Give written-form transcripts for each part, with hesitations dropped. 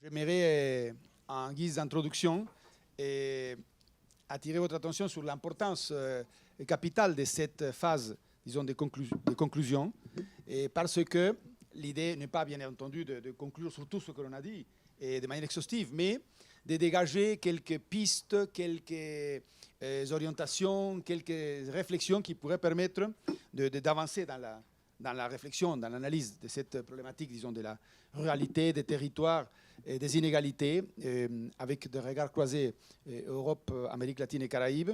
J'aimerais, en guise d'introduction, attirer votre attention sur l'importance capitale de cette phase, disons, de conclusion, et parce que l'idée n'est pas, bien entendu, de conclure sur tout ce que l'on a dit, et de manière exhaustive, mais de dégager quelques pistes, quelques orientations, quelques réflexions qui pourraient permettre d'avancer dans la réflexion, dans l'analyse de cette problématique, disons, de la ruralité, des territoires et des inégalités, avec des regards croisés Europe, Amérique latine et Caraïbes,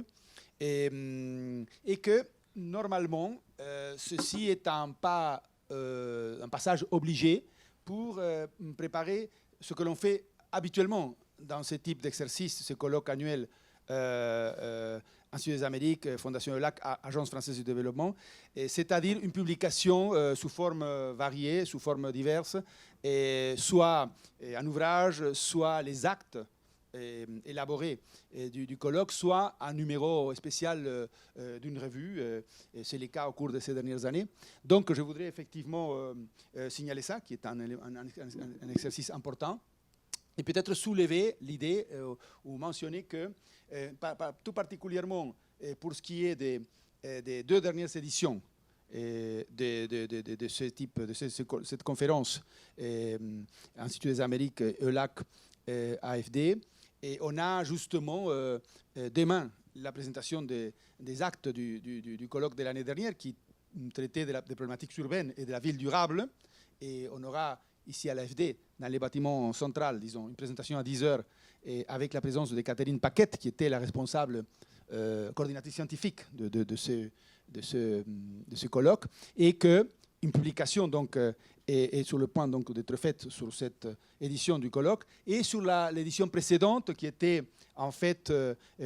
et que, normalement, ceci est un passage obligé pour préparer ce que l'on fait habituellement dans ce type d'exercice, ce colloque annuel Institut des Amériques, Fondation EULAC, Agence française du développement, c'est-à-dire une publication sous forme variée, sous forme diverses, soit un ouvrage, soit les actes élaborés du colloque, soit un numéro spécial d'une revue. C'est le cas au cours de ces dernières années. Donc je voudrais effectivement signaler ça, qui est un exercice important. Et peut-être soulever l'idée ou mentionner que, tout particulièrement pour ce qui est des deux dernières éditions de ce type, de cette conférence Institut des Amériques, EULAC, AFD, et on a justement demain la présentation des actes du colloque de l'année dernière qui traitait des problématiques urbaines et de la ville durable, et on aura ici à l'AFD, dans les bâtiments centrales, disons, une présentation à 10h, et avec la présence de Catherine Paquette, qui était la responsable coordinatrice scientifique de ce colloque, et qu'une publication donc, est sur le point d'être faite sur cette édition du colloque, et sur l'édition précédente, qui était en fait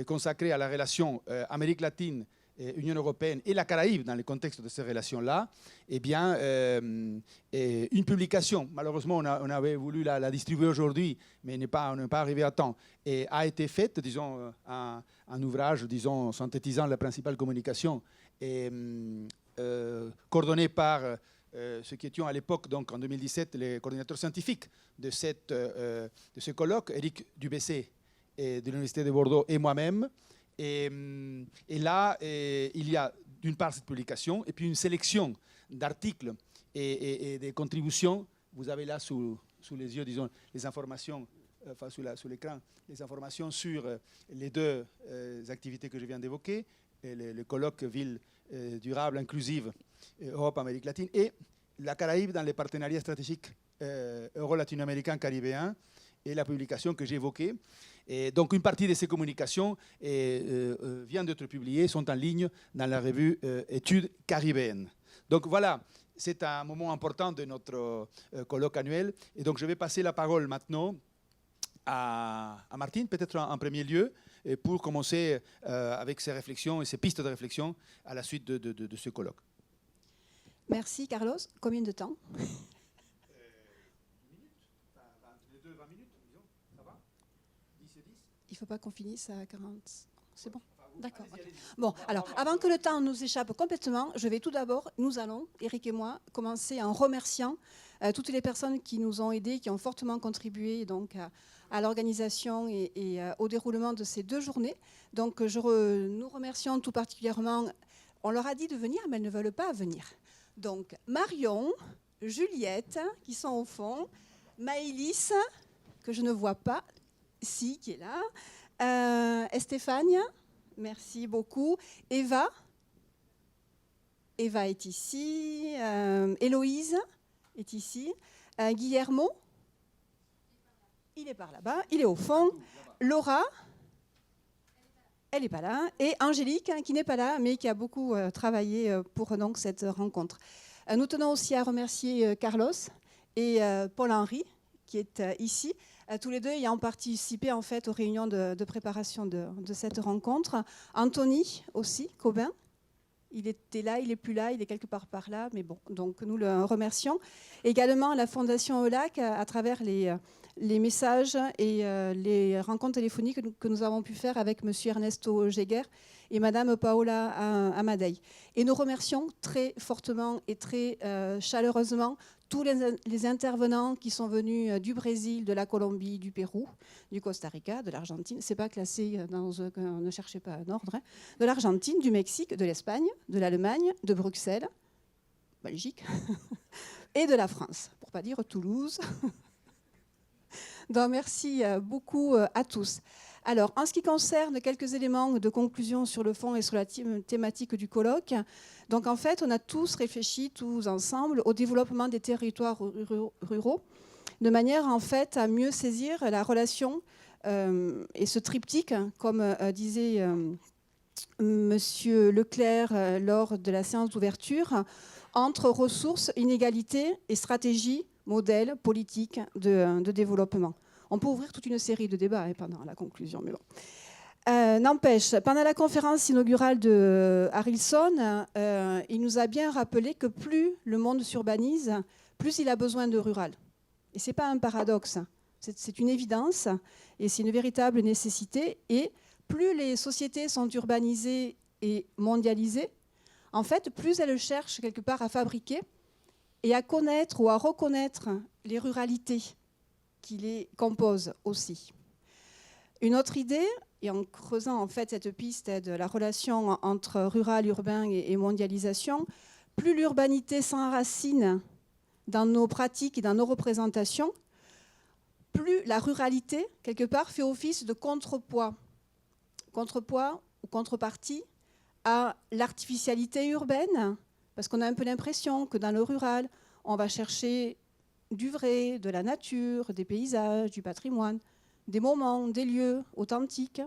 consacrée à la relation Amérique latine, Union européenne et la Caraïbe dans le contexte de ces relations-là, eh bien, une publication, malheureusement on avait voulu la distribuer aujourd'hui, mais on n'est pas arrivé à temps, et a été faite, disons, un ouvrage, disons, synthétisant la principale communication, et coordonné par ceux qui étions à l'époque, donc en 2017, les coordinateurs scientifiques de ce colloque, Éric Dubessé de l'Université de Bordeaux et moi-même. Et là, il y a d'une part cette publication et puis une sélection d'articles et des contributions. Vous avez là sous les yeux, disons, les informations, enfin sous l'écran, les informations sur les deux activités que je viens d'évoquer, le colloque Ville durable, inclusive, Europe-Amérique latine, et la Caraïbe dans les partenariats stratégiques euro-latino-américains caribéens, et la publication que j'ai évoquée. Et donc une partie de ces communications vient d'être publiées, sont en ligne dans la revue Études caribéennes. Donc voilà, c'est un moment important de notre colloque annuel. Et donc je vais passer la parole maintenant à Martine, peut-être en premier lieu, pour commencer avec ses réflexions et ses pistes de réflexion à la suite de ce colloque. Merci Carlos. Combien de temps ? Il ne faut pas qu'on finisse à 40. C'est bon ? D'accord. Okay. Bon, alors, avant que le temps nous échappe complètement, nous allons, Eric et moi, commencer en remerciant toutes les personnes qui nous ont aidés, qui ont fortement contribué donc, à l'organisation et au déroulement de ces 2 journées. Donc, nous remercions tout particulièrement, on leur a dit de venir, mais elles ne veulent pas venir. Donc, Marion, Juliette, qui sont au fond, Maëlys, que je ne vois pas, qui est là, Estéphane, merci beaucoup, Eva est ici, Héloïse est ici, Guillermo, il est par là-bas, il est au fond, Laura, elle n'est pas là, et Angélique, qui n'est pas là, mais qui a beaucoup travaillé pour donc, cette rencontre. Nous tenons aussi à remercier Carlos et Paul-Henri, qui est ici, tous les deux ayant participé en fait aux réunions de préparation de cette rencontre. Anthony aussi, Cobin, il était là, il n'est plus là, il est quelque part par là, mais bon, donc nous le remercions. Également la Fondation EULAC, à travers les messages et les rencontres téléphoniques que nous avons pu faire avec M. Ernesto Jäger et Mme Paola Amadei. Et nous remercions très fortement et très chaleureusement tous les intervenants qui sont venus du Brésil, de la Colombie, du Pérou, du Costa Rica, de l'Argentine, c'est pas classé dans ne cherchez pas un ordre, hein, de l'Argentine, du Mexique, de l'Espagne, de l'Allemagne, de Bruxelles, Belgique, et de la France, pour pas dire Toulouse. Donc merci beaucoup à tous. Alors, en ce qui concerne quelques éléments de conclusion sur le fond et sur la thématique du colloque, donc en fait, on a tous réfléchi, tous ensemble, au développement des territoires ruraux, de manière en fait à mieux saisir la relation et ce triptyque, comme disait Monsieur Leclerc lors de la séance d'ouverture, entre ressources, inégalités et stratégies, modèles, politiques de développement. On peut ouvrir toute une série de débats pendant la conclusion, mais bon. N'empêche, pendant la conférence inaugurale de Harrison, il nous a bien rappelé que plus le monde s'urbanise, plus il a besoin de rural. Et ce n'est pas un paradoxe, c'est une évidence et c'est une véritable nécessité. Et plus les sociétés sont urbanisées et mondialisées, en fait, plus elles cherchent quelque part à fabriquer et à connaître ou à reconnaître les ruralités qui les composent aussi. Une autre idée, et en creusant en fait cette piste de la relation entre rural, urbain et mondialisation, plus l'urbanité s'enracine dans nos pratiques et dans nos représentations, plus la ruralité, quelque part, fait office de contrepoids ou contrepartie à l'artificialité urbaine, parce qu'on a un peu l'impression que dans le rural, on va chercher du vrai, de la nature, des paysages, du patrimoine, des moments, des lieux authentiques,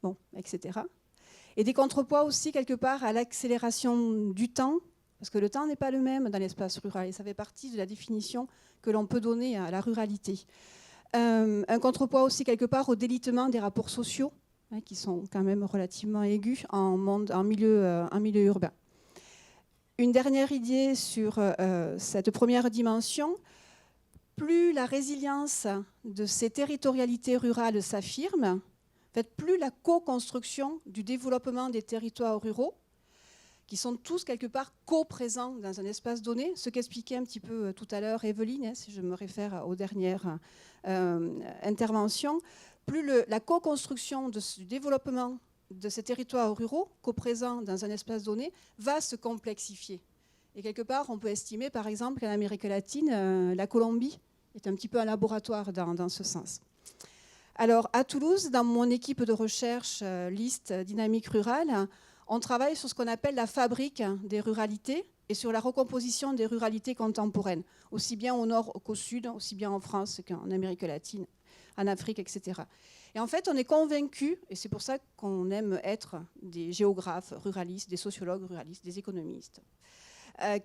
bon, etc. Et des contrepoids aussi, quelque part, à l'accélération du temps, parce que le temps n'est pas le même dans l'espace rural, et ça fait partie de la définition que l'on peut donner à la ruralité. Un contrepoids aussi, quelque part, au délitement des rapports sociaux, hein, qui sont quand même relativement aigus en milieu urbain. Une dernière idée sur cette première dimension. Plus la résilience de ces territorialités rurales s'affirme, en fait, plus la co-construction du développement des territoires ruraux, qui sont tous quelque part co-présents dans un espace donné, ce qu'expliquait un petit peu tout à l'heure Evelyne, hein, si je me réfère aux dernières interventions, plus la co-construction du développement de ces territoires ruraux, co-présents dans un espace donné, va se complexifier. Et quelque part, on peut estimer, par exemple, qu'en Amérique latine, la Colombie est un petit peu un laboratoire dans ce sens. Alors, à Toulouse, dans mon équipe de recherche Liste Dynamique Rurale, on travaille sur ce qu'on appelle la fabrique des ruralités et sur la recomposition des ruralités contemporaines, aussi bien au nord qu'au sud, aussi bien en France qu'en Amérique latine, en Afrique, etc. Et en fait, on est convaincus, et c'est pour ça qu'on aime être des géographes ruralistes, des sociologues ruralistes, des économistes,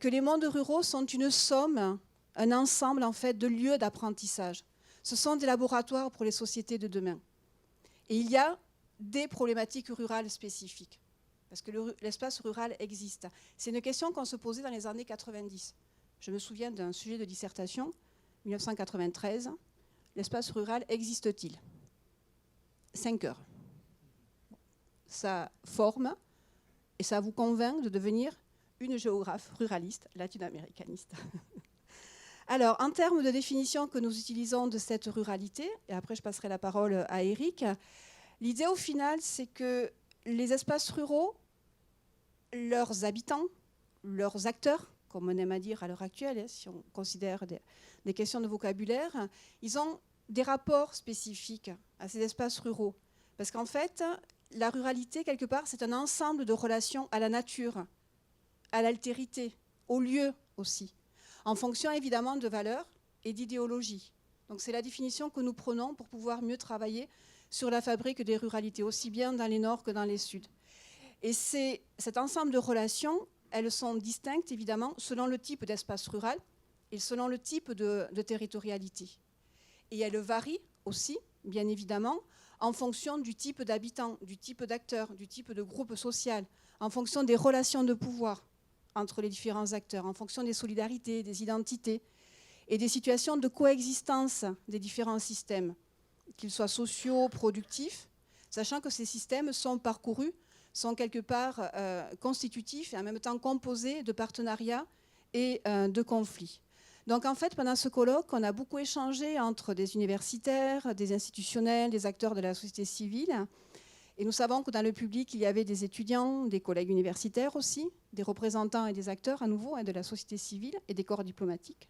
que les mondes ruraux sont une somme, un ensemble en fait de lieux d'apprentissage. Ce sont des laboratoires pour les sociétés de demain. Et il y a des problématiques rurales spécifiques, parce que l'espace rural existe. C'est une question qu'on se posait dans les années 90. Je me souviens d'un sujet de dissertation, 1993, l'espace rural existe-t-il ? 5 heures. Ça forme et ça vous convainc de devenir une géographe ruraliste, latino-américaniste. Alors, en termes de définition que nous utilisons de cette ruralité, et après je passerai la parole à Eric, l'idée au final, c'est que les espaces ruraux, leurs habitants, leurs acteurs, comme on aime à dire à l'heure actuelle, si on considère des questions de vocabulaire, ils ont des rapports spécifiques à ces espaces ruraux. Parce qu'en fait, la ruralité, quelque part, c'est un ensemble de relations à la nature, à l'altérité, au lieu aussi, en fonction évidemment de valeurs et d'idéologies. Donc c'est la définition que nous prenons pour pouvoir mieux travailler sur la fabrique des ruralités, aussi bien dans les nords que dans les suds. Et cet ensemble de relations, elles sont distinctes évidemment selon le type d'espace rural et selon le type de territorialité. Et elles varient aussi, bien évidemment, en fonction du type d'habitants, du type d'acteurs, du type de groupe social, en fonction des relations de pouvoir entre les différents acteurs, en fonction des solidarités, des identités et des situations de coexistence des différents systèmes, qu'ils soient sociaux, productifs, sachant que ces systèmes sont parcourus, sont quelque part constitutifs et en même temps composés de partenariats et de conflits. Donc en fait, pendant ce colloque, on a beaucoup échangé entre des universitaires, des institutionnels, des acteurs de la société civile. Et nous savons que dans le public, il y avait des étudiants, des collègues universitaires aussi, des représentants et des acteurs à nouveau de la société civile et des corps diplomatiques.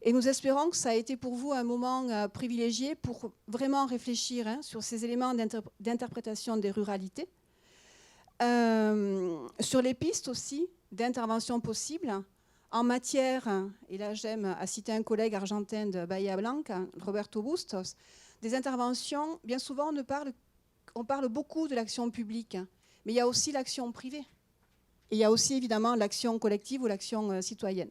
Et nous espérons que ça a été pour vous un moment privilégié pour vraiment réfléchir sur ces éléments d'interprétation des ruralités, sur les pistes aussi d'intervention possibles en matière, et là j'aime à citer un collègue argentin de Bahia Blanca, Roberto Bustos, des interventions, bien souvent on parle beaucoup de l'action publique, mais il y a aussi l'action privée. Et il y a aussi évidemment l'action collective ou l'action citoyenne.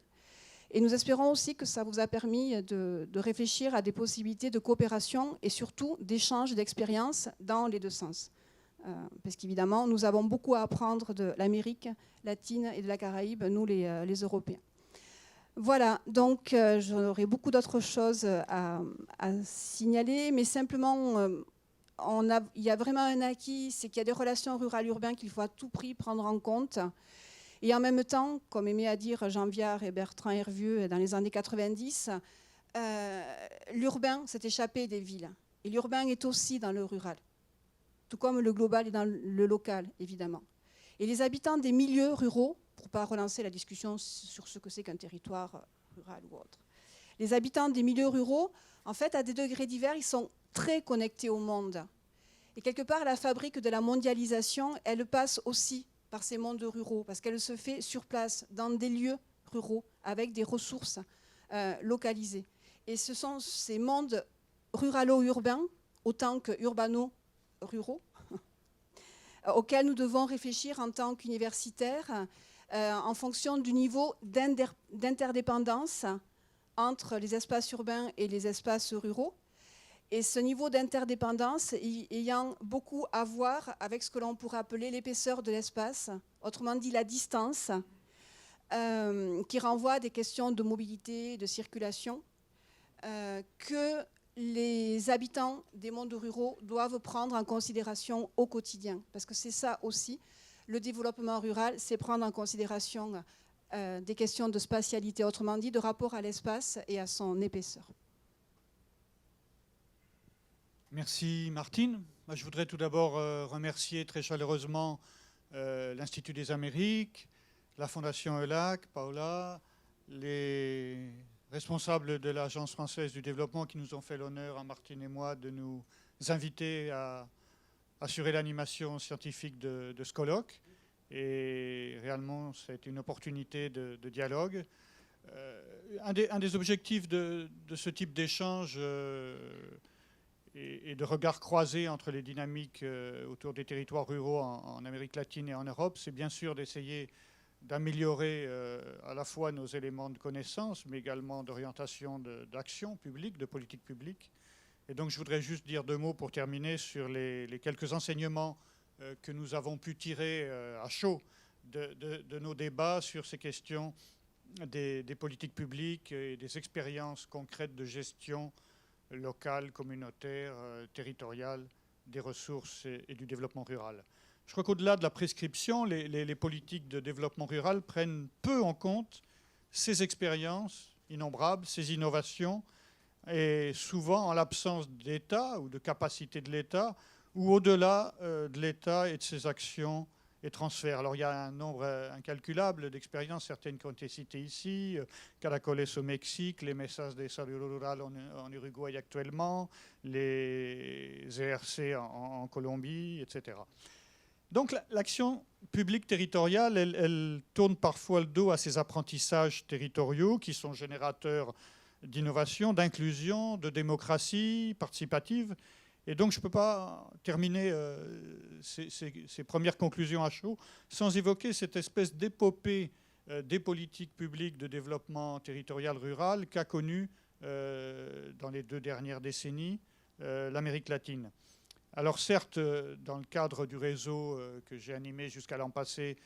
Et nous espérons aussi que ça vous a permis de réfléchir à des possibilités de coopération et surtout d'échange d'expériences dans les deux sens. Parce qu'évidemment, nous avons beaucoup à apprendre de l'Amérique latine et de la Caraïbe, nous les Européens. Voilà, donc j'aurais beaucoup d'autres choses à signaler, mais simplement, il y a vraiment un acquis, c'est qu'il y a des relations rurales-urbaines qu'il faut à tout prix prendre en compte. Et en même temps, comme aimaient à dire Jean Viard et Bertrand Hervieux dans les années 90, l'urbain s'est échappé des villes. Et l'urbain est aussi dans le rural, tout comme le global est dans le local, évidemment. Et les habitants des milieux ruraux, pour ne pas relancer la discussion sur ce que c'est qu'un territoire rural ou autre, les habitants des milieux ruraux, en fait, à des degrés divers, ils sont très connectés au monde. Et quelque part, la fabrique de la mondialisation, elle passe aussi par ces mondes ruraux, parce qu'elle se fait sur place, dans des lieux ruraux, avec des ressources localisées. Et ce sont ces mondes ruralo-urbains, autant que urbano-ruraux, auxquels nous devons réfléchir en tant qu'universitaires, en fonction du niveau d'interdépendance entre les espaces urbains et les espaces ruraux. Et ce niveau d'interdépendance ayant beaucoup à voir avec ce que l'on pourrait appeler l'épaisseur de l'espace, autrement dit la distance, qui renvoie à des questions de mobilité, de circulation, que les habitants des mondes ruraux doivent prendre en considération au quotidien. Parce que c'est ça aussi, le développement rural, c'est prendre en considération des questions de spatialité, autrement dit de rapport à l'espace et à son épaisseur. Merci Martine. Moi, je voudrais tout d'abord remercier très chaleureusement l'Institut des Amériques, la Fondation ELAC, Paola, les responsables de l'Agence française du développement qui nous ont fait l'honneur, à Martine et moi, de nous inviter à assurer l'animation scientifique de ce colloque. Et réellement, c'est une opportunité de dialogue. Un des objectifs de ce type d'échange et de regard croisé entre les dynamiques autour des territoires ruraux en Amérique latine et en Europe, c'est bien sûr d'essayer d'améliorer à la fois nos éléments de connaissance, mais également d'orientation d'action publique, de politique publique. Et donc je voudrais juste dire 2 mots pour terminer sur les quelques enseignements que nous avons pu tirer à chaud de nos débats sur ces questions des politiques publiques et des expériences concrètes de gestion locale, communautaire, territoriale des ressources et du développement rural. Je crois qu'au-delà de la prescription, les politiques de développement rural prennent peu en compte ces expériences innombrables, ces innovations, et souvent en l'absence d'État ou de capacité de l'État, ou au-delà de l'État et de ses actions et transferts. Alors il y a un nombre incalculable d'expériences, certaines qui ont été citées ici, Caracoles au Mexique, les Mesas de Desarrollo Rural en Uruguay actuellement, les ERC en Colombie, etc. Donc l'action publique territoriale, elle tourne parfois le dos à ces apprentissages territoriaux qui sont générateurs d'innovation, d'inclusion, de démocratie participative. Et donc je ne peux pas terminer ces premières conclusions à chaud sans évoquer cette espèce d'épopée des politiques publiques de développement territorial rural qu'a connue dans les 2 dernières décennies l'Amérique latine. Alors certes, dans le cadre du réseau que j'ai animé jusqu'à l'an passé,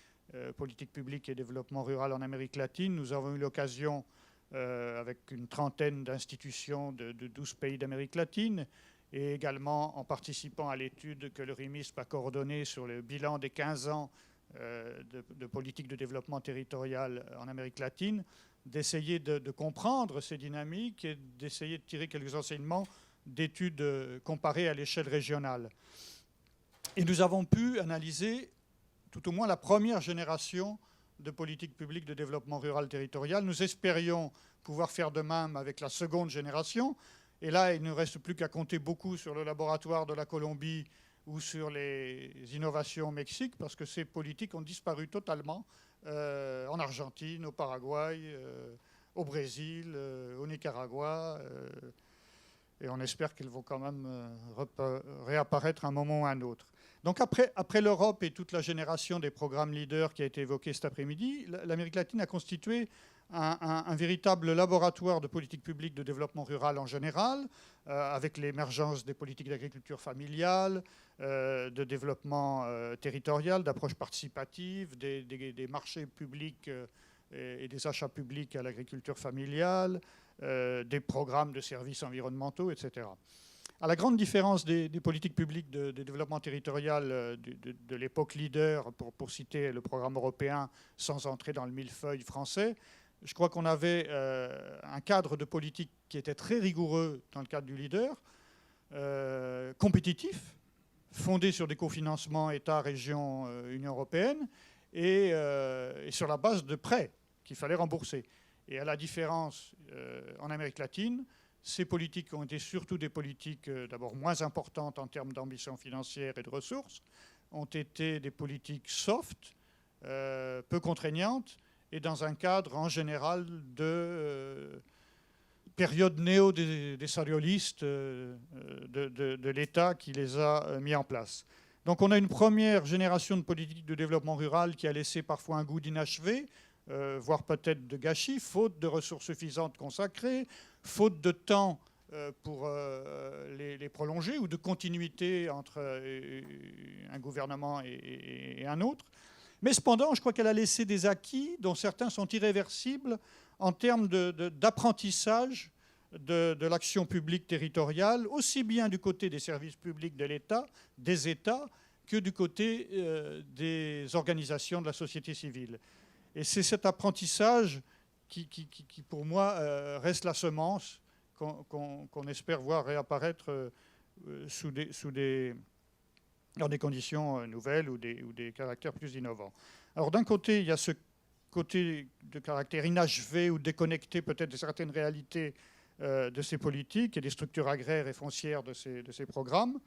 politique publique et développement rural en Amérique latine, nous avons eu l'occasion, avec une trentaine d'institutions de 12 pays d'Amérique latine, et également en participant à l'étude que le RIMISP a coordonnée sur le bilan des 15 ans de politique de développement territorial en Amérique latine, d'essayer de comprendre ces dynamiques et d'essayer de tirer quelques enseignements d'études comparées à l'échelle régionale. Et nous avons pu analyser tout au moins la première génération de politique publique de développement rural territorial. Nous espérions pouvoir faire de même avec la seconde génération. Et là, il ne reste plus qu'à compter beaucoup sur le laboratoire de la Colombie ou sur les innovations au Mexique, parce que ces politiques ont disparu totalement en Argentine, au Paraguay, au Brésil, au Nicaragua. Et on espère qu'elles vont quand même réapparaître à un moment ou à un autre. Donc après l'Europe et toute la génération des programmes leaders qui a été évoquée cet après-midi, l'Amérique latine a constitué un véritable laboratoire de politique publique de développement rural en général, avec l'émergence des politiques d'agriculture familiale, de développement territorial, d'approche participative, des marchés publics et des achats publics à l'agriculture familiale, des programmes de services environnementaux, etc. À la grande différence des politiques publiques de développement territorial de l'époque leader, pour citer le programme européen sans entrer dans le millefeuille français, je crois qu'on avait un cadre de politique qui était très rigoureux dans le cadre du leader, compétitif, fondé sur des cofinancements État, région, Union européenne, et sur la base de prêts qu'il fallait rembourser. Et à la différence en Amérique latine, ces politiques ont été surtout des politiques d'abord moins importantes en termes d'ambition financière et de ressources, ont été des politiques soft, peu contraignantes, et dans un cadre en général de période néo-desarrolliste de l'État qui les a mis en place. Donc on a une première génération de politiques de développement rural qui a laissé parfois un goût d'inachevé, voire peut-être de gâchis, faute de ressources suffisantes consacrées, faute de temps pour les prolonger, ou de continuité entre un gouvernement et un autre. Mais cependant, je crois qu'elle a laissé des acquis dont certains sont irréversibles en termes d'apprentissage de l'action publique territoriale, aussi bien du côté des services publics de l'État, des États, que du côté des organisations de la société civile. Et c'est cet apprentissage qui pour moi, reste la semence qu'on espère voir réapparaître dans des conditions nouvelles ou des caractères plus innovants. Alors d'un côté, il y a ce côté de caractère inachevé ou déconnecté peut-être de certaines réalités de ces politiques et des structures agraires et foncières de ces programmes,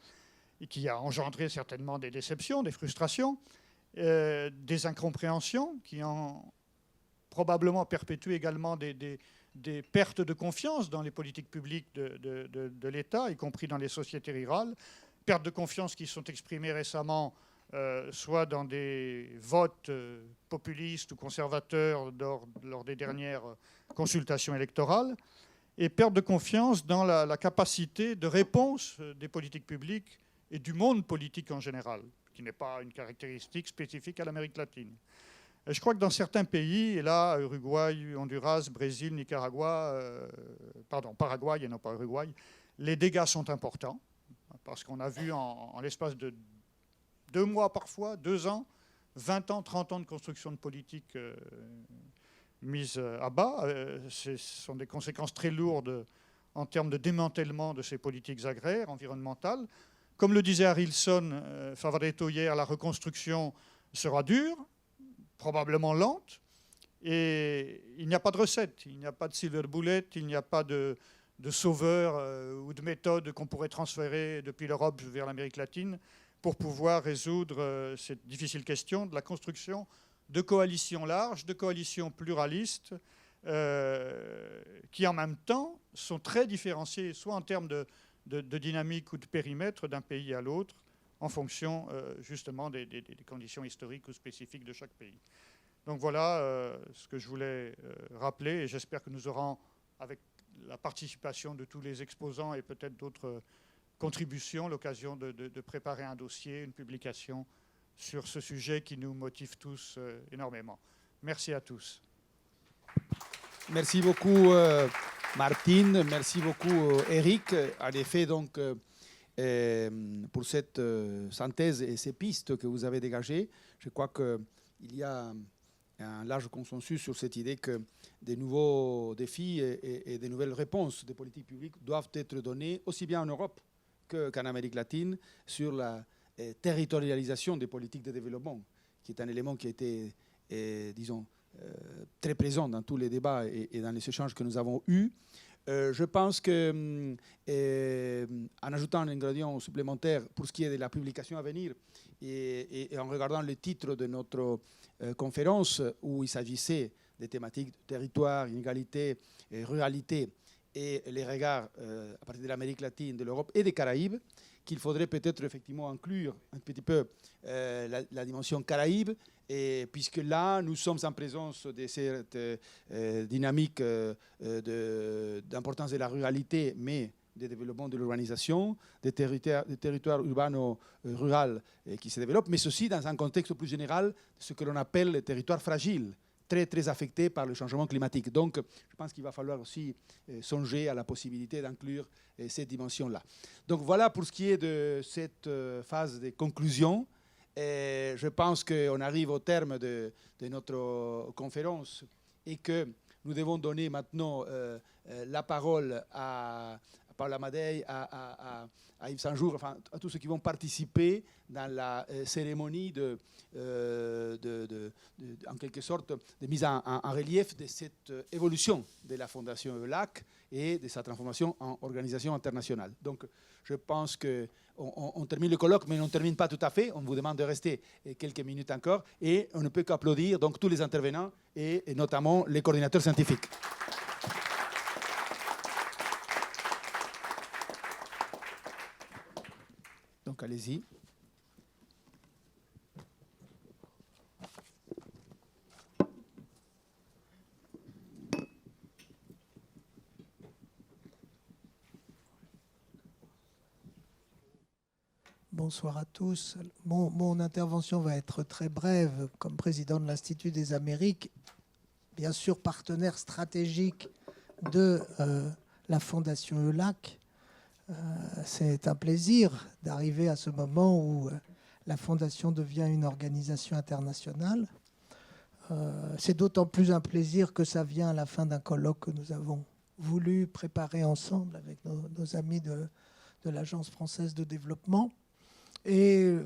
et qui a engendré certainement des déceptions, des frustrations, des incompréhensions qui ont probablement perpétué également des pertes de confiance dans les politiques publiques de l'État, y compris dans les sociétés rurales, pertes de confiance qui sont exprimées récemment soit dans des votes populistes ou conservateurs lors des dernières consultations électorales, et perte de confiance dans la capacité de réponse des politiques publiques et du monde politique en général, qui n'est pas une caractéristique spécifique à l'Amérique latine. Et je crois que dans certains pays, et là, Uruguay, Honduras, Brésil, Nicaragua, Paraguay et non pas Uruguay, les dégâts sont importants, parce qu'on a vu en l'espace de 2 mois parfois, 2 ans, 20 ans, 30 ans de construction de politique mise à bas. Ce sont des conséquences très lourdes en termes de démantèlement de ces politiques agraires, environnementales. Comme le disait Harrison Favaretto hier, la reconstruction sera dure, probablement lente, et il n'y a pas de recette, il n'y a pas de silver bullet, il n'y a pas de sauveur ou de méthode qu'on pourrait transférer depuis l'Europe vers l'Amérique latine pour pouvoir résoudre cette difficile question de la construction de coalitions larges, de coalitions pluralistes, qui en même temps sont très différenciées, soit en termes de dynamique ou de périmètre d'un pays à l'autre, en fonction justement des conditions historiques ou spécifiques de chaque pays. Donc voilà ce que je voulais rappeler, et j'espère que nous aurons, avec la participation de tous les exposants et peut-être d'autres contributions, l'occasion de préparer un dossier, une publication sur ce sujet qui nous motive tous énormément. Merci à tous. Merci beaucoup Martine, merci beaucoup Eric. En effet, donc, pour cette synthèse et ces pistes que vous avez dégagées, je crois qu'il y a un large consensus sur cette idée que des nouveaux défis et des nouvelles réponses des politiques publiques doivent être données aussi bien en Europe qu'en Amérique latine sur la territorialisation des politiques de développement, qui est un élément qui a été, disons, très présent dans tous les débats et dans les échanges que nous avons eus. Je pense que, en ajoutant un ingrédient supplémentaire pour ce qui est de la publication à venir et en regardant le titre de notre conférence où il s'agissait des thématiques de territoire, inégalité, ruralité et les regards à partir de l'Amérique latine, de l'Europe et des Caraïbes, qu'il faudrait peut-être effectivement inclure un petit peu la dimension Caraïbe, et puisque là, nous sommes en présence de cette dynamique d'importance de la ruralité, mais des développements de l'urbanisation, des territoires urbano-ruraux qui se développent, mais ceci dans un contexte plus général, ce que l'on appelle les territoires fragiles, très, très affectés par le changement climatique. Donc, je pense qu'il va falloir aussi songer à la possibilité d'inclure cette dimension-là. Donc, voilà pour ce qui est de cette phase de conclusion. Et je pense qu'on arrive au terme de notre conférence et que nous devons donner maintenant la parole à Paola Amadei, à Yves Saint-Jour, enfin à tous ceux qui vont participer dans la cérémonie en quelque sorte, de mise en relief de cette évolution de la Fondation EULAC et de sa transformation en organisation internationale. Donc, je pense qu'on termine le colloque, mais on ne termine pas tout à fait. On vous demande de rester quelques minutes encore et on ne peut qu'applaudir donc tous les intervenants et notamment les coordinateurs scientifiques. Donc, allez-y. Bonsoir à tous. Mon intervention va être très brève. Comme président de l'Institut des Amériques, bien sûr partenaire stratégique de la Fondation EULAC, c'est un plaisir d'arriver à ce moment où la Fondation devient une organisation internationale. C'est d'autant plus un plaisir que ça vient à la fin d'un colloque que nous avons voulu préparer ensemble avec nos amis de l'Agence française de développement. Et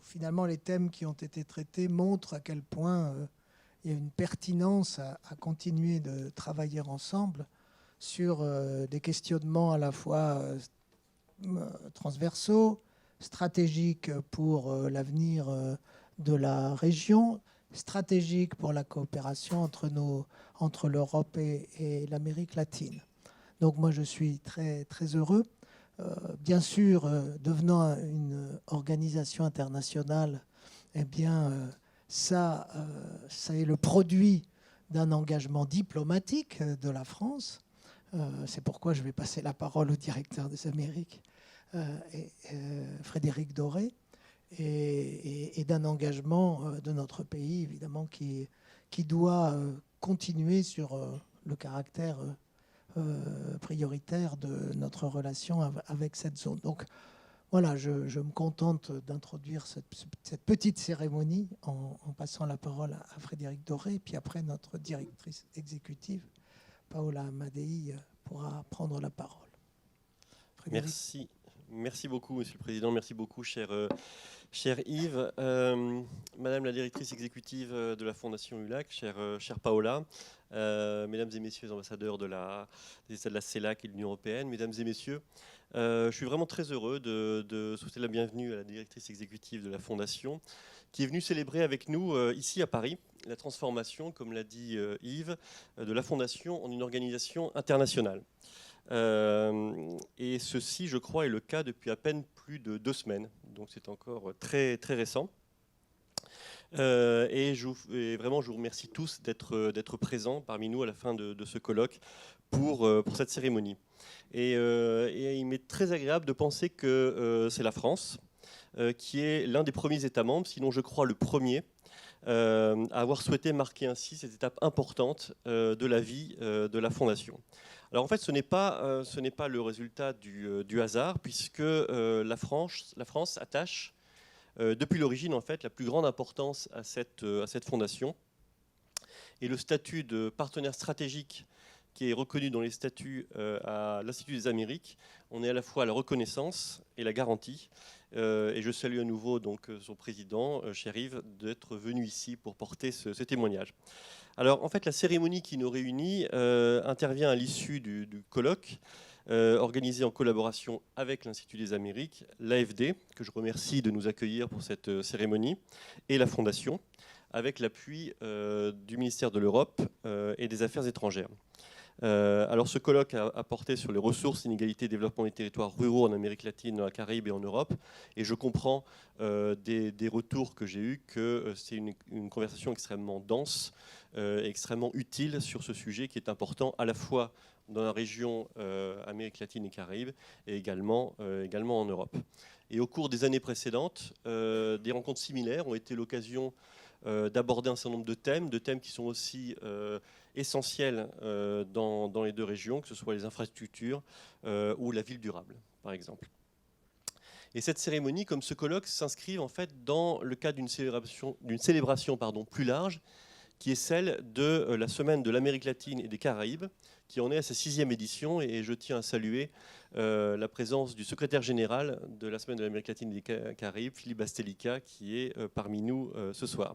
finalement, les thèmes qui ont été traités montrent à quel point il y a une pertinence à continuer de travailler ensemble sur des questionnements à la fois transversaux, stratégiques pour l'avenir de la région, stratégiques pour la coopération entre l'Europe et l'Amérique latine. Donc moi, je suis très, très heureux. Bien sûr, devenant une organisation internationale, eh bien, ça est le produit d'un engagement diplomatique de la France. C'est pourquoi je vais passer la parole au directeur des Amériques, Frédéric Doré, et d'un engagement de notre pays, évidemment, qui doit continuer sur le caractère prioritaire de notre relation avec cette zone. Donc voilà, je me contente d'introduire cette petite cérémonie en passant la parole à Frédéric Doré, puis après notre directrice exécutive, Paola Amadei, pourra prendre la parole. Frédéric. Merci beaucoup, Monsieur le Président. Merci beaucoup, cher Yves. Madame la directrice exécutive de la Fondation EULAC, chère Paola, mesdames et messieurs les ambassadeurs des États de la CELAC et de l'Union européenne, mesdames et messieurs, je suis vraiment très heureux de souhaiter la bienvenue à la directrice exécutive de la Fondation, qui est venue célébrer avec nous, ici à Paris, la transformation, comme l'a dit Yves, de la Fondation en une organisation internationale. Et ceci, je crois, est le cas depuis à peine plus de 2 semaines. Donc c'est encore très, très récent. Et vraiment, je vous remercie tous d'être présents parmi nous à la fin de ce colloque pour cette cérémonie. Et il m'est très agréable de penser que c'est la France qui est l'un des premiers États membres, sinon je crois le premier, à avoir souhaité marquer ainsi cette étape importante de la vie de la Fondation. Alors en fait, ce n'est pas le résultat du hasard, puisque la France attache depuis l'origine en fait la plus grande importance à cette fondation, et le statut de partenaire stratégique qui est reconnu dans les statuts à l'Institut des Amériques, on est à la fois à la reconnaissance et la garantie. Et je salue à nouveau donc, son président, cher Yves, d'être venu ici pour porter ce témoignage. Alors, en fait, la cérémonie qui nous réunit intervient à l'issue du colloque organisé en collaboration avec l'Institut des Amériques, l'AFD, que je remercie de nous accueillir pour cette cérémonie, et la Fondation, avec l'appui du ministère de l'Europe et des Affaires étrangères. Alors ce colloque a porté sur les ressources, l'inégalité et le développement des territoires ruraux en Amérique latine, dans la Caraïbe et en Europe. Et je comprends des retours que j'ai eus que c'est une conversation extrêmement dense, extrêmement utile sur ce sujet qui est important à la fois dans la région Amérique latine et Caraïbe et également en Europe. Et au cours des années précédentes, des rencontres similaires ont été l'occasion d'aborder un certain nombre de thèmes qui sont aussi essentiels dans les deux régions, que ce soit les infrastructures ou la ville durable, par exemple. Et cette cérémonie, comme ce colloque, s'inscrivent en fait dans le cadre d'une célébration plus large, qui est celle de la Semaine de l'Amérique latine et des Caraïbes, qui en est à sa 6e édition. Et je tiens à saluer la présence du secrétaire général de la Semaine de l'Amérique latine et des Caraïbes, Philippe Bastelica, qui est parmi nous ce soir.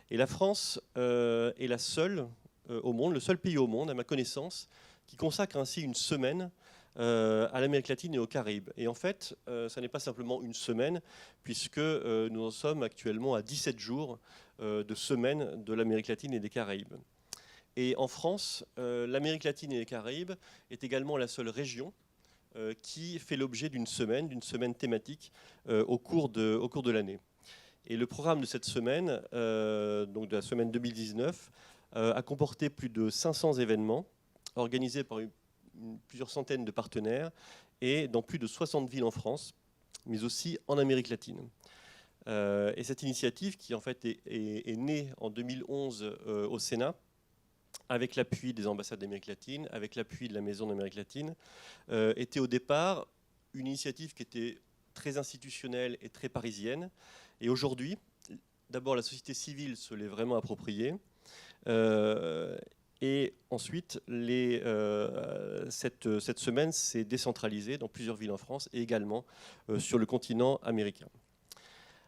Et la France est la seule au monde, le seul pays au monde, à ma connaissance, qui consacre ainsi une semaine à l'Amérique latine et aux Caraïbes. Et en fait, ça n'est pas simplement une semaine, puisque nous en sommes actuellement à 17 jours de semaine de l'Amérique latine et des Caraïbes. Et en France, l'Amérique latine et les Caraïbes est également la seule région qui fait l'objet d'une semaine thématique au cours de l'année. Et le programme de cette semaine, donc de la semaine 2019, a comporté plus de 500 événements organisés par plusieurs centaines de partenaires et dans plus de 60 villes en France, mais aussi en Amérique latine. Et cette initiative, qui en fait est née en 2011 au Sénat, avec l'appui des ambassades d'Amérique latine, avec l'appui de la Maison d'Amérique latine, était au départ une initiative qui était très institutionnelle et très parisienne. Et aujourd'hui, d'abord, la société civile se l'est vraiment appropriée. Et ensuite, cette semaine s'est décentralisée dans plusieurs villes en France et également sur le continent américain.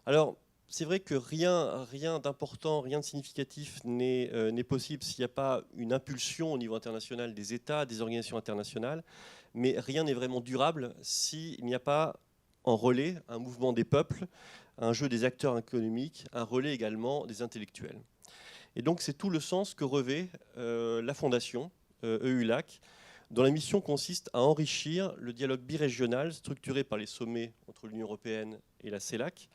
Alors, c'est vrai que rien d'important, rien de significatif n'est possible s'il n'y a pas une impulsion au niveau international des États, des organisations internationales, mais rien n'est vraiment durable s'il n'y a pas en relais un mouvement des peuples, un jeu des acteurs économiques, un relais également des intellectuels. Et donc c'est tout le sens que revêt la Fondation EULAC, dont la mission consiste à enrichir le dialogue birégional structuré par les sommets entre l'Union européenne et la CELAC,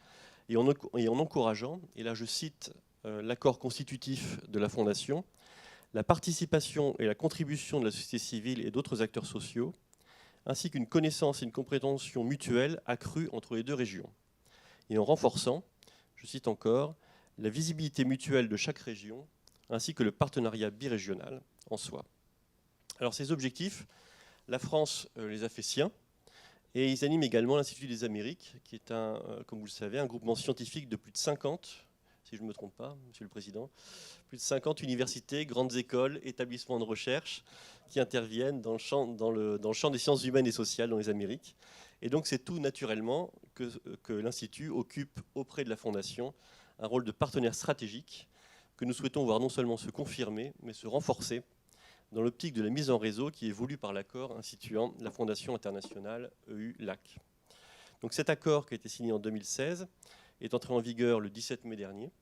et en encourageant, et là je cite l'accord constitutif de la Fondation, la participation et la contribution de la société civile et d'autres acteurs sociaux, ainsi qu'une connaissance et une compréhension mutuelle accrue entre les deux régions, et en renforçant, je cite encore, la visibilité mutuelle de chaque région, ainsi que le partenariat birégional en soi. Alors ces objectifs, la France les a fait siens, et ils animent également l'Institut des Amériques, qui est, comme vous le savez, un groupement scientifique de plus de 50, si je ne me trompe pas, Monsieur le Président, plus de 50 universités, grandes écoles, établissements de recherche qui interviennent dans le champ des sciences humaines et sociales dans les Amériques. Et donc c'est tout naturellement que l'Institut occupe auprès de la Fondation un rôle de partenaire stratégique que nous souhaitons voir non seulement se confirmer, mais se renforcer dans l'optique de la mise en réseau qui est voulue par l'accord instituant la Fondation internationale EULAC. Donc cet accord qui a été signé en 2016 est entré en vigueur le 17 mai dernier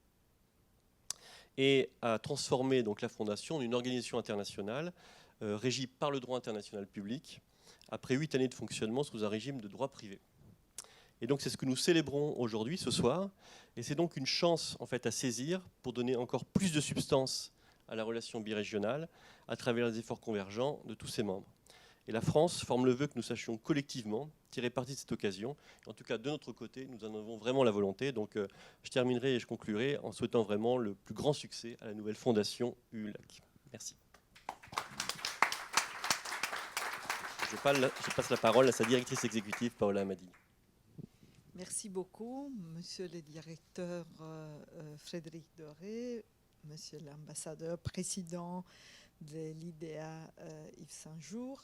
et a transformé donc la Fondation en une organisation internationale régie par le droit international public après 8 années de fonctionnement sous un régime de droit privé. Et donc c'est ce que nous célébrons aujourd'hui, ce soir, et c'est donc une chance en fait à saisir pour donner encore plus de substance à la relation birégionale à travers les efforts convergents de tous ses membres. Et la France forme le vœu que nous sachions collectivement tirer parti de cette occasion. En tout cas, de notre côté, nous en avons vraiment la volonté. Donc je terminerai et je conclurai en souhaitant vraiment le plus grand succès à la nouvelle Fondation EULAC. Merci. Je passe la parole à sa directrice exécutive, Paola Amadi. Merci beaucoup, Monsieur le Directeur Frédéric Doré, Monsieur l'ambassadeur, président de l'IDEA Yves Saint-Jour.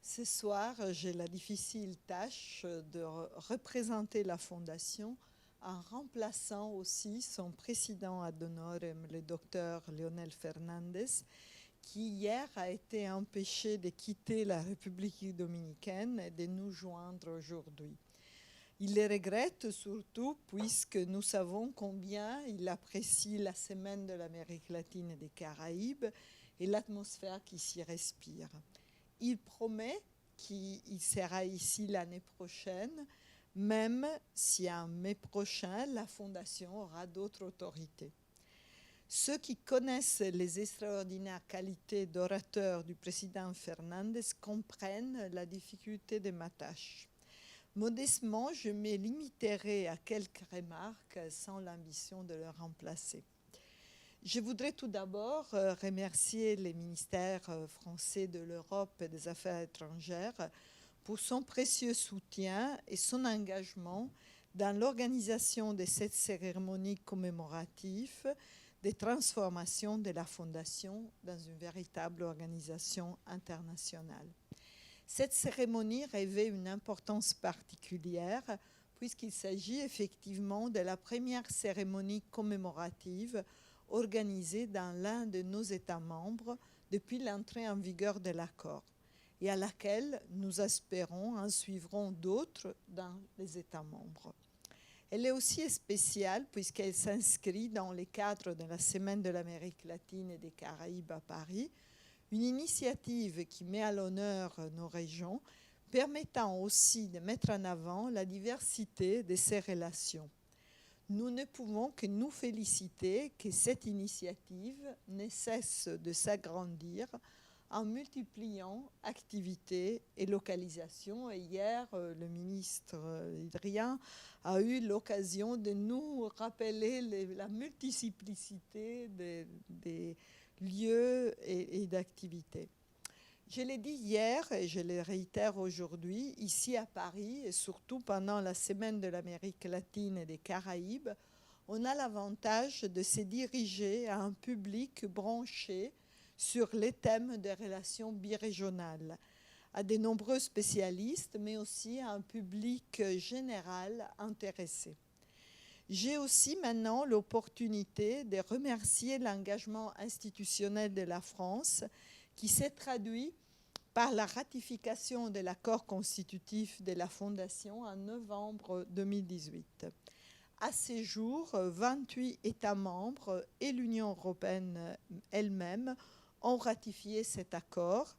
Ce soir, j'ai la difficile tâche de représenter la Fondation en remplaçant aussi son président ad honorem, le docteur Leonel Fernandez, qui hier a été empêché de quitter la République dominicaine et de nous joindre aujourd'hui. Il le regrette surtout puisque nous savons combien il apprécie la Semaine de l'Amérique latine et des Caraïbes et l'atmosphère qui s'y respire. Il promet qu'il sera ici l'année prochaine, même si en mai prochain, la Fondation aura d'autres autorités. Ceux qui connaissent les extraordinaires qualités d'orateur du président Fernandez comprennent la difficulté de ma tâche. Modestement, je me limiterai à quelques remarques sans l'ambition de le remplacer. Je voudrais tout d'abord remercier les ministères français de l'Europe et des Affaires étrangères pour son précieux soutien et son engagement dans l'organisation de cette cérémonie commémorative des transformations de la Fondation dans une véritable organisation internationale. Cette cérémonie revêt une importance particulière puisqu'il s'agit effectivement de la première cérémonie commémorative organisée dans l'un de nos États membres depuis l'entrée en vigueur de l'accord et à laquelle nous espérons en suivront d'autres dans les États membres. Elle est aussi spéciale puisqu'elle s'inscrit dans le cadre de la Semaine de l'Amérique latine et des Caraïbes à Paris, une initiative qui met à l'honneur nos régions, permettant aussi de mettre en avant la diversité de ces relations. Nous ne pouvons que nous féliciter que cette initiative ne cesse de s'agrandir en multipliant activités et localisations. Et hier, le ministre Drian a eu l'occasion de nous rappeler la multiplicité des lieux et d'activités. Je l'ai dit hier et je le réitère aujourd'hui, ici à Paris et surtout pendant la Semaine de l'Amérique latine et des Caraïbes, on a l'avantage de se diriger à un public branché sur les thèmes des relations birégionales, à de nombreux spécialistes, mais aussi à un public général intéressé. J'ai aussi maintenant l'opportunité de remercier l'engagement institutionnel de la France qui s'est traduit par la ratification de l'accord constitutif de la Fondation en novembre 2018. À ce jour, 28 États membres et l'Union européenne elle-même ont ratifié cet accord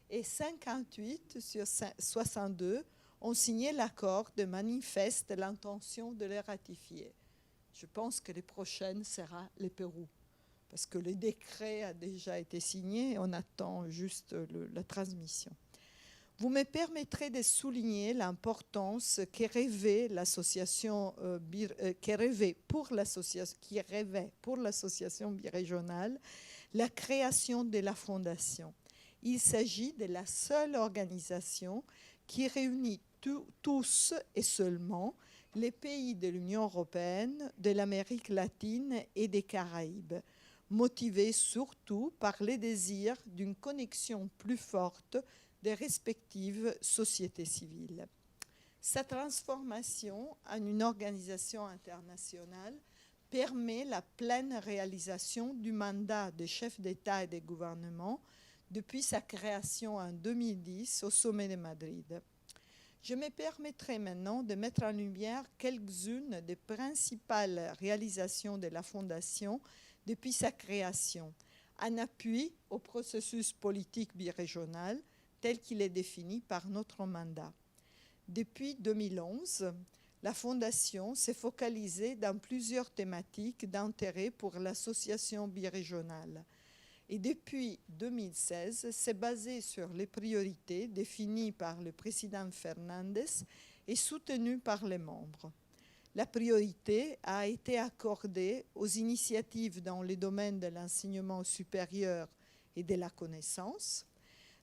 et 58 sur 62 ont signé l'accord de manifeste l'intention de le ratifier. Je pense que les prochaines sera le Pérou, parce que le décret a déjà été signé, on attend juste la transmission. Vous me permettrez de souligner l'importance qui rêvait pour l'association birégionale la création de la Fondation. Il s'agit de la seule organisation qui réunit tous et seulement les pays de l'Union européenne, de l'Amérique latine et des Caraïbes, motivés surtout par le désir d'une connexion plus forte des respectives sociétés civiles. Sa transformation en une organisation internationale permet la pleine réalisation du mandat des chefs d'État et de gouvernement depuis sa création en 2010 au sommet de Madrid. Je me permettrai maintenant de mettre en lumière quelques-unes des principales réalisations de la Fondation depuis sa création, en appui au processus politique birégional tel qu'il est défini par notre mandat. Depuis 2011, la Fondation s'est focalisée dans plusieurs thématiques d'intérêt pour l'association birégionale. Et depuis 2016, s'est basée sur les priorités définies par le président Fernandez et soutenues par les membres. La priorité a été accordée aux initiatives dans les domaines de l'enseignement supérieur et de la connaissance,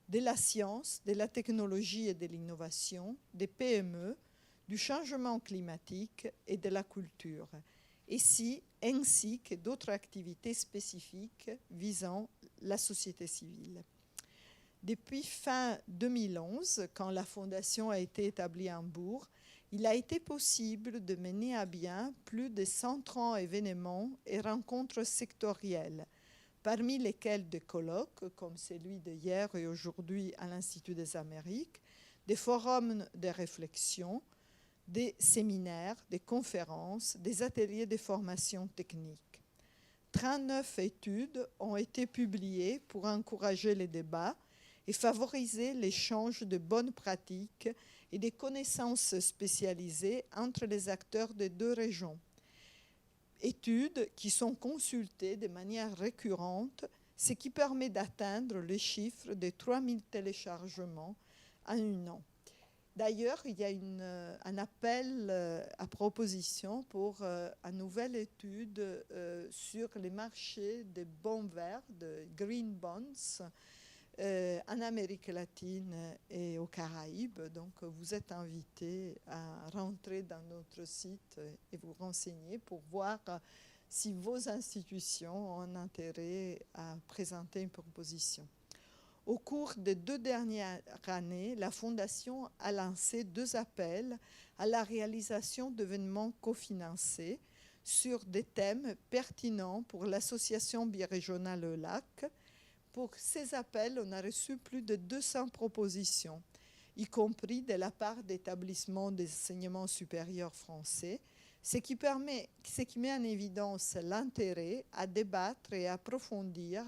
de la science, de la technologie et de l'innovation, des PME, du changement climatique et de la culture. ainsi que d'autres activités spécifiques visant la société civile. Depuis fin 2011, quand la Fondation a été établie à Hambourg, il a été possible de mener à bien plus de 130 événements et rencontres sectorielles, parmi lesquels des colloques, comme celui d'hier et aujourd'hui à l'Institut des Amériques, des forums de réflexion, des séminaires, des conférences, des ateliers de formation technique. 39 études ont été publiées pour encourager les débats et favoriser l'échange de bonnes pratiques et des connaissances spécialisées entre les acteurs des deux régions. Études qui sont consultées de manière récurrente, ce qui permet d'atteindre le chiffre de 3000 téléchargements en un an. D'ailleurs, il y a un appel à proposition pour une nouvelle étude sur les marchés des bons verts, de green bonds, en Amérique latine et aux Caraïbes. Donc, vous êtes invités à rentrer dans notre site et vous renseigner pour voir si vos institutions ont intérêt à présenter une proposition. Au cours des 2 dernières années, la Fondation a lancé 2 appels à la réalisation d'événements cofinancés sur des thèmes pertinents pour l'association birégionale EULAC. Pour ces appels, on a reçu plus de 200 propositions, y compris de la part d'établissements d'enseignement supérieur français, ce qui met en évidence l'intérêt à débattre et à approfondir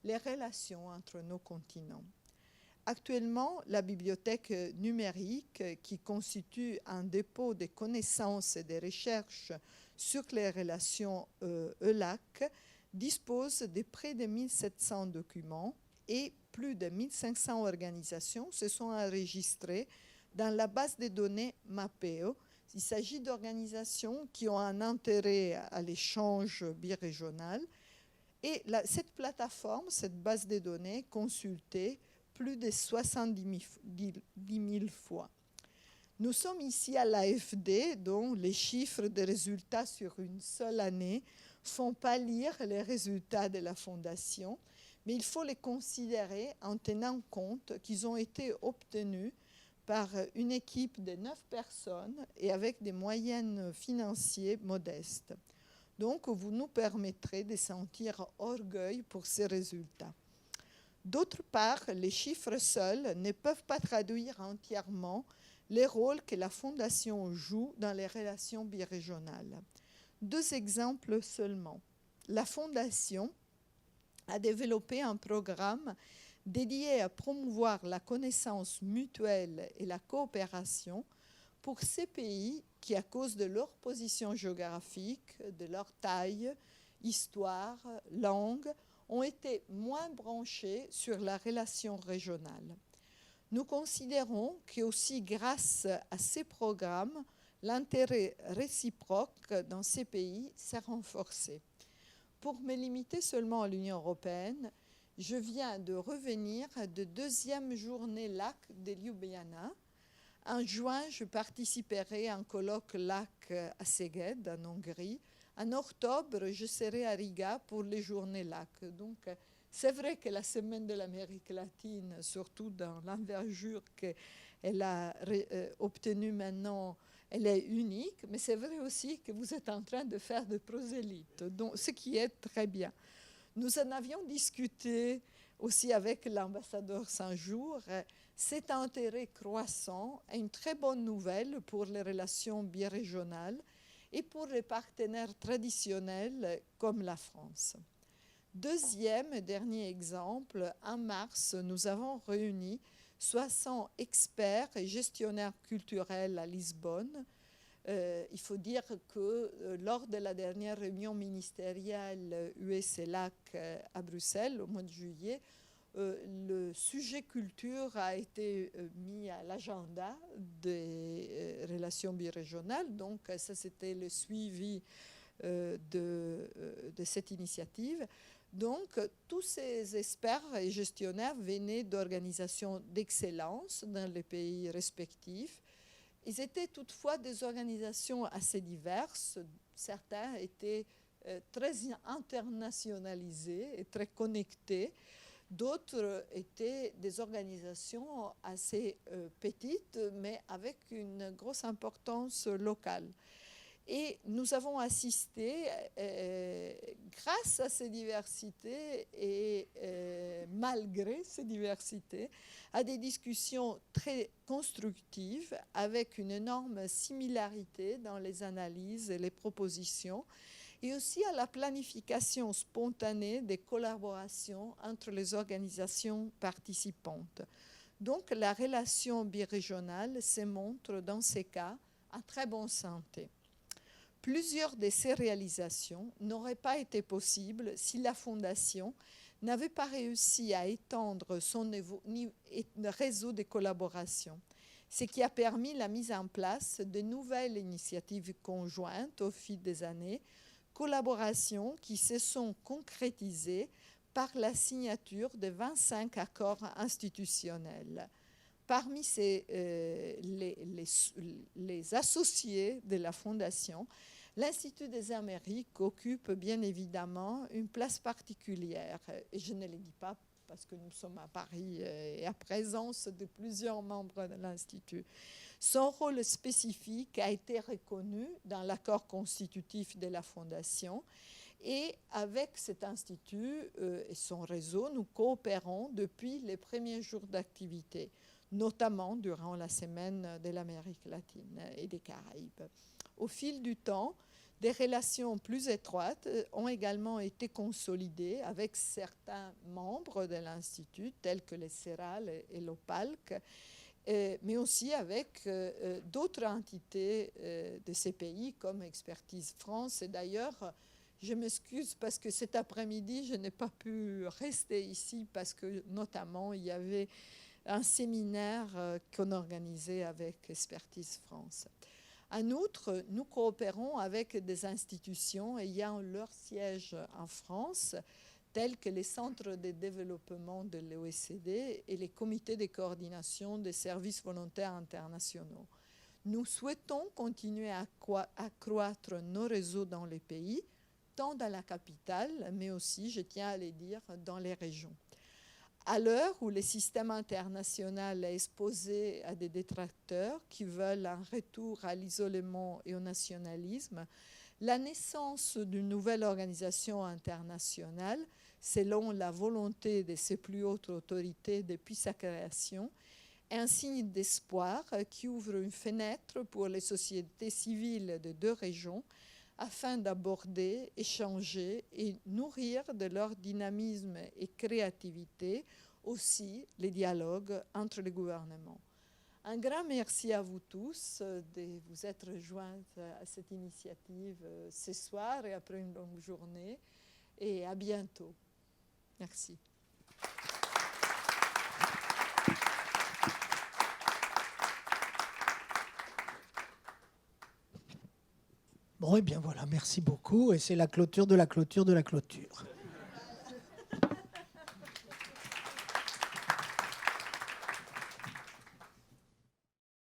les relations entre nos continents. Actuellement, la bibliothèque numérique, qui constitue un dépôt de connaissances et de recherches sur les relations EULAC, dispose de près de 1700 documents et plus de 1500 organisations se sont enregistrées dans la base de données Mapeo. Il s'agit d'organisations qui ont un intérêt à l'échange birégional. Et cette plateforme, cette base de données, consultée plus de 70 000 fois. Nous sommes ici à l'AFD, dont les chiffres de résultats sur une seule année font pâlir les résultats de la Fondation, mais il faut les considérer en tenant compte qu'ils ont été obtenus par une équipe de 9 personnes et avec des moyens financiers modestes. Donc, vous nous permettrez de sentir orgueil pour ces résultats. D'autre part, les chiffres seuls ne peuvent pas traduire entièrement les rôles que la Fondation joue dans les relations birégionales. 2 exemples seulement. La Fondation a développé un programme dédié à promouvoir la connaissance mutuelle et la coopération pour ces pays qui, à cause de leur position géographique, de leur taille, histoire, langue, ont été moins branchés sur la relation régionale. Nous considérons que aussi grâce à ces programmes, l'intérêt réciproque dans ces pays s'est renforcé. Pour me limiter seulement à l'Union européenne, je viens de revenir de 2e journée LAC de Ljubljana. En juin, je participerai à un colloque LAC à Szeged, en Hongrie. En octobre, je serai à Riga pour les journées LAC. Donc, c'est vrai que la semaine de l'Amérique latine, surtout dans l'envergure qu'elle a obtenue maintenant, elle est unique, mais c'est vrai aussi que vous êtes en train de faire des prosélytes, donc, ce qui est très bien. Nous en avions discuté aussi avec l'ambassadeur Saint-Jour. Cet intérêt croissant est une très bonne nouvelle pour les relations birégionales et pour les partenaires traditionnels comme la France. 2e et dernier exemple, en mars, nous avons réuni 60 experts et gestionnaires culturels à Lisbonne. Il faut dire que lors de la dernière réunion ministérielle US-ELAC à Bruxelles, au mois de juillet, le sujet culture a été mis à l'agenda des relations birégionales. Donc, ça, c'était le suivi de cette initiative. Donc, tous ces experts et gestionnaires venaient d'organisations d'excellence dans les pays respectifs Ils étaient toutefois des organisations assez diverses. Certains étaient très internationalisés et très connectés. D'autres étaient des organisations assez petites, mais avec une grosse importance locale. Et nous avons assisté, grâce à ces diversités et malgré ces diversités, à des discussions très constructives avec une énorme similarité dans les analyses et les propositions, et aussi à la planification spontanée des collaborations entre les organisations participantes. Donc la relation birégionale se montre dans ces cas en très bonne santé. Plusieurs de ces réalisations n'auraient pas été possibles si la Fondation n'avait pas réussi à étendre son réseau de collaboration, ce qui a permis la mise en place de nouvelles initiatives conjointes au fil des années, collaborations qui se sont concrétisées par la signature de 25 accords institutionnels. Parmi les associés de la Fondation, l'Institut des Amériques occupe bien évidemment une place particulière. Et je ne le dis pas parce que nous sommes à Paris et à présence de plusieurs membres de l'Institut. Son rôle spécifique a été reconnu dans l'accord constitutif de la Fondation. Et avec cet institut et son réseau, nous coopérons depuis les premiers jours d'activité, notamment durant la semaine de l'Amérique latine et des Caraïbes. Au fil du temps, des relations plus étroites ont également été consolidées avec certains membres de l'Institut, tels que les CERAL et l'OPALC, mais aussi avec d'autres entités de ces pays, comme Expertise France. Et d'ailleurs, je m'excuse parce que cet après-midi, je n'ai pas pu rester ici parce que notamment, il y avait un séminaire qu'on organisait avec Expertise France. En outre, nous coopérons avec des institutions ayant leur siège en France, tels que les centres de développement de l'OECD et les comités de coordination des services volontaires internationaux. Nous souhaitons continuer à accroître nos réseaux dans les pays, tant dans la capitale, mais aussi, je tiens à le dire, dans les régions. À l'heure où le système international est exposé à des détracteurs qui veulent un retour à l'isolement et au nationalisme, la naissance d'une nouvelle organisation internationale, selon la volonté de ses plus hautes autorités depuis sa création, est un signe d'espoir qui ouvre une fenêtre pour les sociétés civiles de deux régions afin d'aborder, échanger et nourrir de leur dynamisme et créativité aussi les dialogues entre les gouvernements. Un grand merci à vous tous de vous être rejoints à cette initiative ce soir et après une longue journée, et à bientôt. Merci. Bon, et bien voilà, merci beaucoup. Et c'est la clôture de la clôture de la clôture.